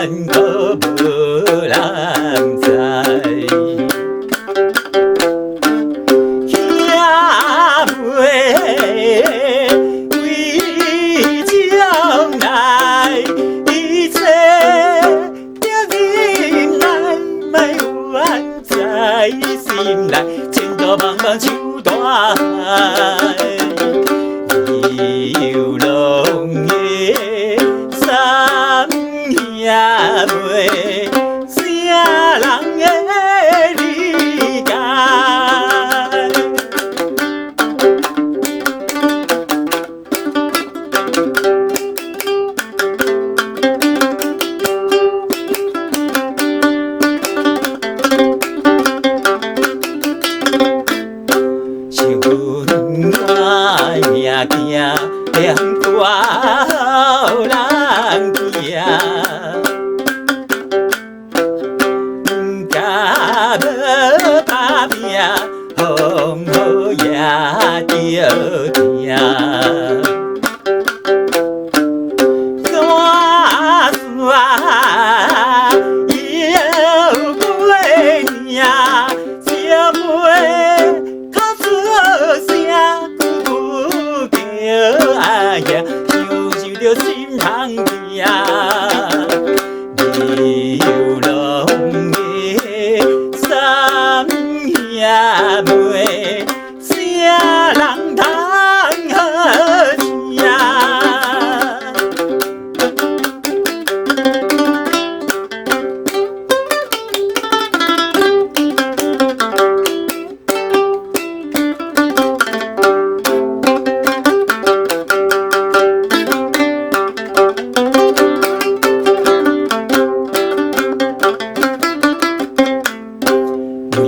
万个无人知。兄妹为将来，一切着忍耐，莫怨在心内，千道茫茫像大海。游龙的三兄妹，啥人会理解？想阮命行，连大后人惊。甲要打拼，风雨也着听。山山又过年，姐妹靠出声，久久叫哎呀，想想着心通痛。游龙的三兄妹，啥人通好听？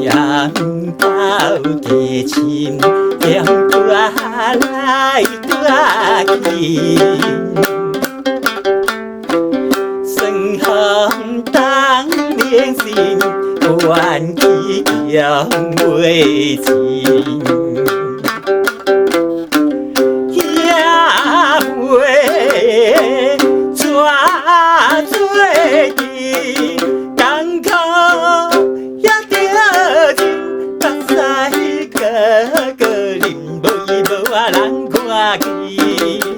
人到家亲，连过来过去，酸风当年心，怨气强袂尽。兄妹带做阵，艰苦也着忍，目屎个个淋，无伊无我人看见。